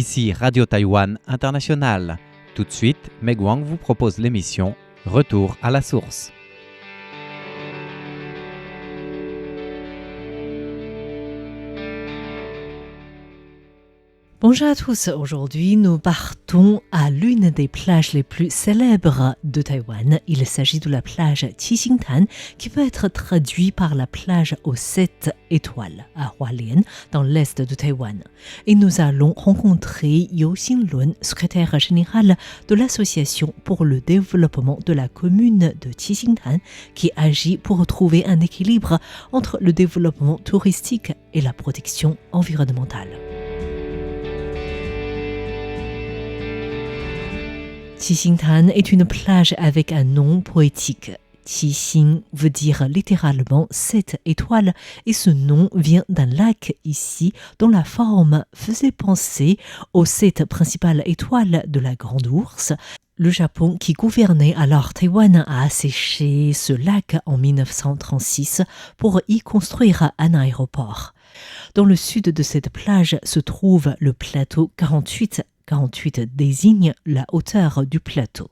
Ici Radio Taïwan International. Tout de suite, Meg Wang vous propose l'émission Retour à la source. Bonjour à tous, aujourd'hui nous partons à l'une des plages les plus célèbres de Taïwan. Il s'agit de la plage Qixingtan qui peut être traduite par la plage aux 7 étoiles à Hualien dans l'est de Taïwan. Et nous allons rencontrer You Xinglun, secrétaire général de l'association pour le développement de la commune de Qixingtan qui agit pour trouver un équilibre entre le développement touristique et la protection environnementale. Qixingtan est une plage avec un nom poétique. Qixing veut dire littéralement 7 étoiles et ce nom vient d'un lac ici dont la forme faisait penser aux 7 principales étoiles de la Grande Ourse. Le Japon, qui gouvernait alors Taïwan, a asséché ce lac en 1936 pour y construire un aéroport. Dans le sud de cette plage se trouve le plateau 48. 48 désigne la hauteur du plateau.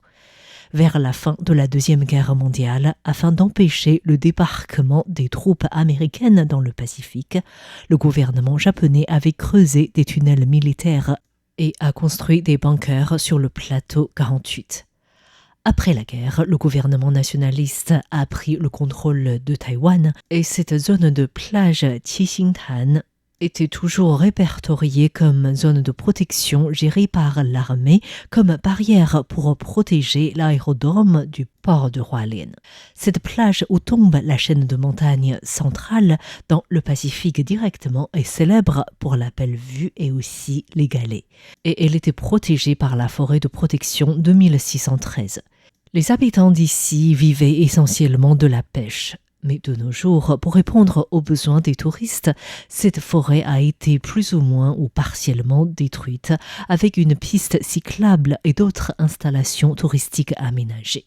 Vers la fin de la Deuxième Guerre mondiale, afin d'empêcher le débarquement des troupes américaines dans le Pacifique, le gouvernement japonais avait creusé des tunnels militaires et a construit des bunkers sur le plateau 48. Après la guerre, le gouvernement nationaliste a pris le contrôle de Taïwan et cette zone de plage Qixingtan était toujours répertoriée comme zone de protection gérée par l'armée comme barrière pour protéger l'aérodrome du port de Hualien. Cette plage où tombe la chaîne de montagnes centrale dans le Pacifique directement est célèbre pour la belle vue et aussi les galets. Et elle était protégée par la forêt de protection de 1613. Les habitants d'ici vivaient essentiellement de la pêche. Mais de nos jours, pour répondre aux besoins des touristes, cette forêt a été plus ou moins ou partiellement détruite avec une piste cyclable et d'autres installations touristiques aménagées.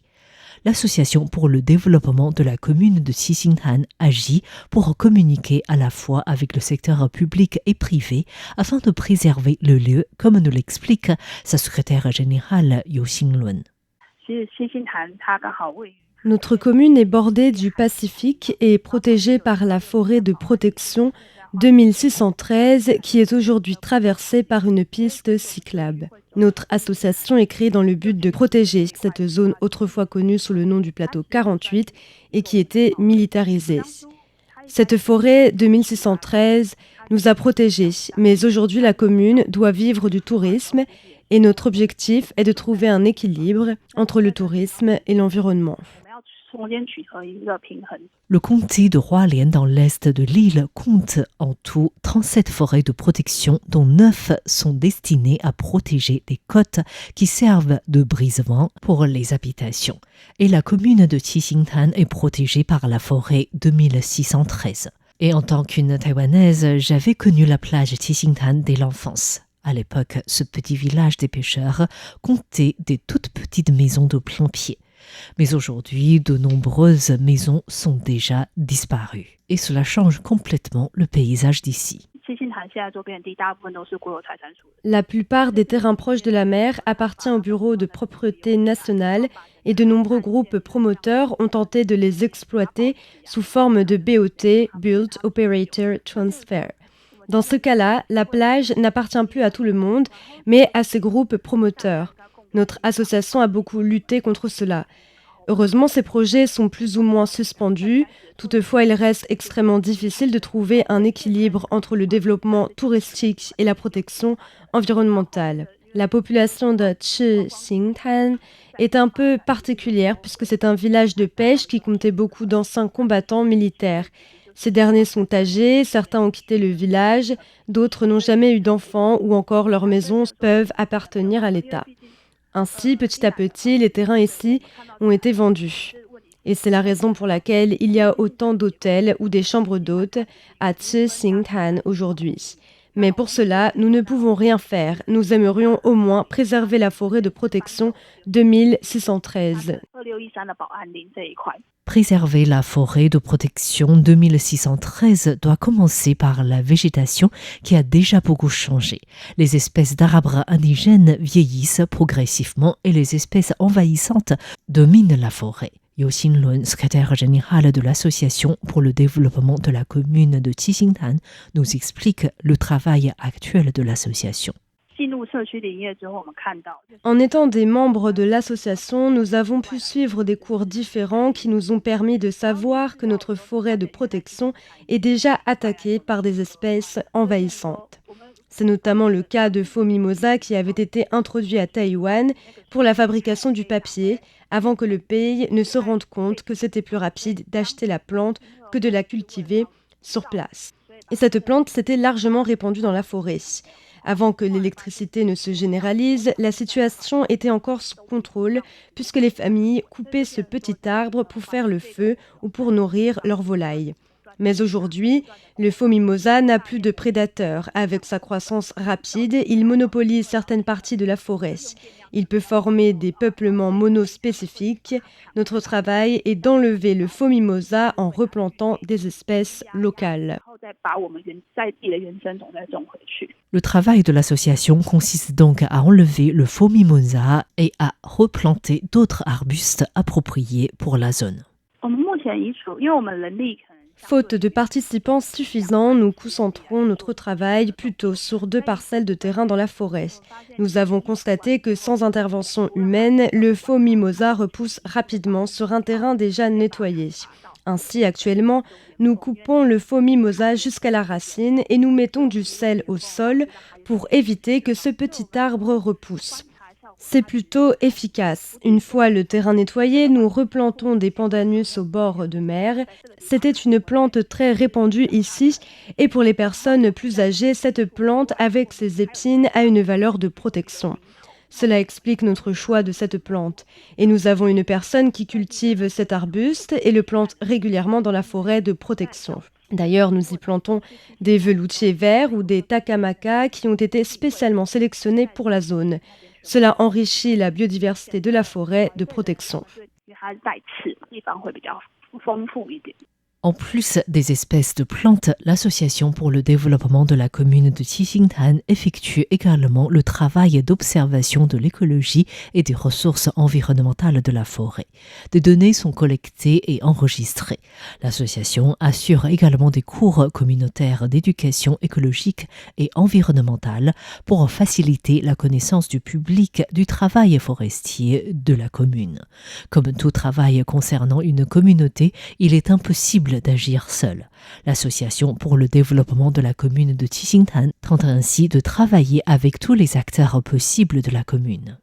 L'Association pour le développement de la commune de Qixingtan agit pour communiquer à la fois avec le secteur public et privé afin de préserver le lieu, comme nous l'explique sa secrétaire générale You Xinglun. Notre commune est bordée du Pacifique et protégée par la forêt de protection 2613 qui est aujourd'hui traversée par une piste cyclable. Notre association est créée dans le but de protéger cette zone autrefois connue sous le nom du plateau 48 et qui était militarisée. Cette forêt de 1613 nous a protégés, mais aujourd'hui la commune doit vivre du tourisme et notre objectif est de trouver un équilibre entre le tourisme et l'environnement. Le comté de Hualien dans l'est de l'île compte en tout 37 forêts de protection dont 9 sont destinées à protéger les côtes qui servent de brise-vent pour les habitations. Et la commune de Qixingtan est protégée par la forêt de 1613. Et en tant qu'une Taïwanaise, j'avais connu la plage Qixingtan dès l'enfance. À l'époque, ce petit village des pêcheurs comptait des toutes petites maisons de plein pied. Mais aujourd'hui, de nombreuses maisons sont déjà disparues. Et cela change complètement le paysage d'ici. La plupart des terrains proches de la mer appartiennent au Bureau de propreté nationale et de nombreux groupes promoteurs ont tenté de les exploiter sous forme de BOT, Build Operator Transfer. Dans ce cas-là, la plage n'appartient plus à tout le monde, mais à ces groupes promoteurs. Notre association a beaucoup lutté contre cela. Heureusement, ces projets sont plus ou moins suspendus. Toutefois, il reste extrêmement difficile de trouver un équilibre entre le développement touristique et la protection environnementale. La population de Qixingtan est un peu particulière puisque c'est un village de pêche qui comptait beaucoup d'anciens combattants militaires. Ces derniers sont âgés, certains ont quitté le village, d'autres n'ont jamais eu d'enfants ou encore leurs maisons peuvent appartenir à l'État. Ainsi, petit à petit, les terrains ici ont été vendus. Et c'est la raison pour laquelle il y a autant d'hôtels ou des chambres d'hôtes à Qixingtan aujourd'hui. Mais pour cela, nous ne pouvons rien faire. Nous aimerions au moins préserver la forêt de protection 2613. Préserver la forêt de protection 2613 doit commencer par la végétation qui a déjà beaucoup changé. Les espèces d'arbres indigènes vieillissent progressivement et les espèces envahissantes dominent la forêt. Yu Xinlun, secrétaire général de l'Association pour le développement de la commune de Qixingtan, nous explique le travail actuel de l'association. En étant des membres de l'association, nous avons pu suivre des cours différents qui nous ont permis de savoir que notre forêt de protection est déjà attaquée par des espèces envahissantes. C'est notamment le cas de faux mimosa qui avait été introduit à Taïwan pour la fabrication du papier, avant que le pays ne se rende compte que c'était plus rapide d'acheter la plante que de la cultiver sur place. Et cette plante s'était largement répandue dans la forêt. Avant que l'électricité ne se généralise, la situation était encore sous contrôle puisque les familles coupaient ce petit arbre pour faire le feu ou pour nourrir leurs volailles. Mais aujourd'hui, le faux mimosa n'a plus de prédateurs. Avec sa croissance rapide, il monopolise certaines parties de la forêt. Il peut former des peuplements monospécifiques. Notre travail est d'enlever le faux mimosa en replantant des espèces locales. Le travail de l'association consiste donc à enlever le faux mimosa et à replanter d'autres arbustes appropriés pour la zone. Faute de participants suffisants, nous concentrons notre travail plutôt sur 2 parcelles de terrain dans la forêt. Nous avons constaté que sans intervention humaine, le faux mimosa repousse rapidement sur un terrain déjà nettoyé. Ainsi, actuellement, nous coupons le faux mimosa jusqu'à la racine et nous mettons du sel au sol pour éviter que ce petit arbre repousse. C'est plutôt efficace. Une fois le terrain nettoyé, nous replantons des pandanus au bord de mer. C'était une plante très répandue ici et pour les personnes plus âgées, cette plante avec ses épines a une valeur de protection. Cela explique notre choix de cette plante. Et nous avons une personne qui cultive cet arbuste et le plante régulièrement dans la forêt de protection. D'ailleurs, nous y plantons des veloutiers verts ou des takamaka qui ont été spécialement sélectionnés pour la zone. Cela enrichit la biodiversité de la forêt de protection. En plus des espèces de plantes, l'Association pour le développement de la commune de Qixingtan effectue également le travail d'observation de l'écologie et des ressources environnementales de la forêt. Des données sont collectées et enregistrées. L'association assure également des cours communautaires d'éducation écologique et environnementale pour faciliter la connaissance du public du travail forestier de la commune. Comme tout travail concernant une communauté, il est impossible d'agir seul. L'Association pour le développement de la commune de Qixingtan tente ainsi de travailler avec tous les acteurs possibles de la commune.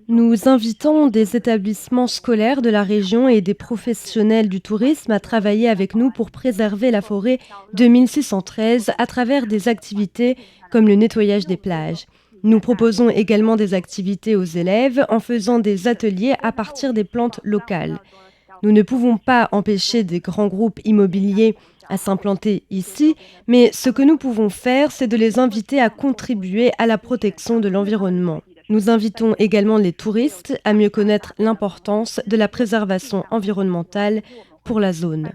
Nous invitons des établissements scolaires de la région et des professionnels du tourisme à travailler avec nous pour préserver la forêt 2613 à travers des activités comme le nettoyage des plages. Nous proposons également des activités aux élèves en faisant des ateliers à partir des plantes locales. Nous ne pouvons pas empêcher des grands groupes immobiliers à s'implanter ici, mais ce que nous pouvons faire, c'est de les inviter à contribuer à la protection de l'environnement. Nous invitons également les touristes à mieux connaître l'importance de la préservation environnementale pour la zone.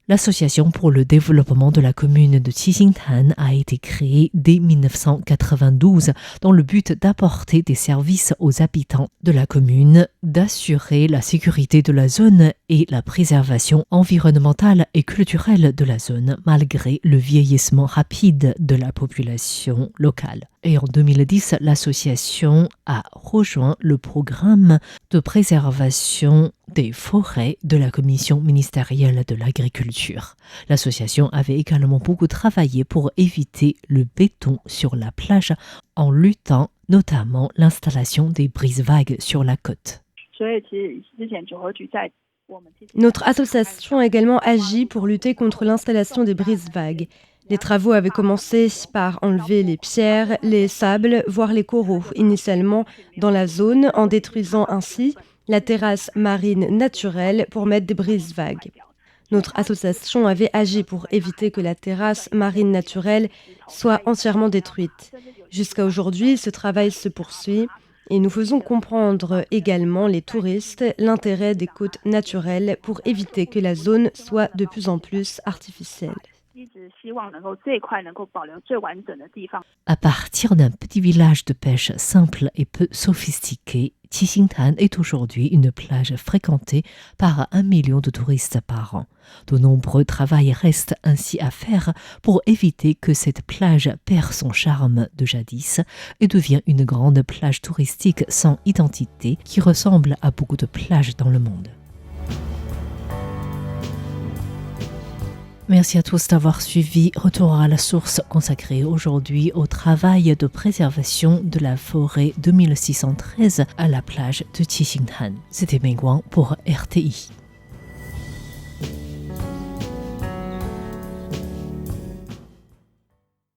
L'Association pour le développement de la commune de Qixingtan a été créée dès 1992 dans le but d'apporter des services aux habitants de la commune, d'assurer la sécurité de la zone et la préservation environnementale et culturelle de la zone malgré le vieillissement rapide de la population locale. Et en 2010, l'association a rejoint le programme de préservation des forêts de la Commission ministérielle de l'agriculture. L'association avait également beaucoup travaillé pour éviter le béton sur la plage en luttant notamment l'installation des brises-vagues sur la côte. Notre association a également agi pour lutter contre l'installation des brises-vagues. Les travaux avaient commencé par enlever les pierres, les sables, voire les coraux, initialement dans la zone, en détruisant ainsi la terrasse marine naturelle pour mettre des brises-vagues. Notre association avait agi pour éviter que la terrasse marine naturelle soit entièrement détruite. Jusqu'à aujourd'hui, ce travail se poursuit et nous faisons comprendre également les touristes l'intérêt des côtes naturelles pour éviter que la zone soit de plus en plus artificielle. À partir d'un petit village de pêche simple et peu sophistiqué, Qixingtan est aujourd'hui une plage fréquentée par 1 million de touristes par an. De nombreux travaux restent ainsi à faire pour éviter que cette plage perd son charme de jadis et devienne une grande plage touristique sans identité qui ressemble à beaucoup de plages dans le monde. Merci à tous d'avoir suivi Retour à la source consacré aujourd'hui au travail de préservation de la forêt 2613 à la plage de Qixingtan. C'était Mei Guang pour RTI.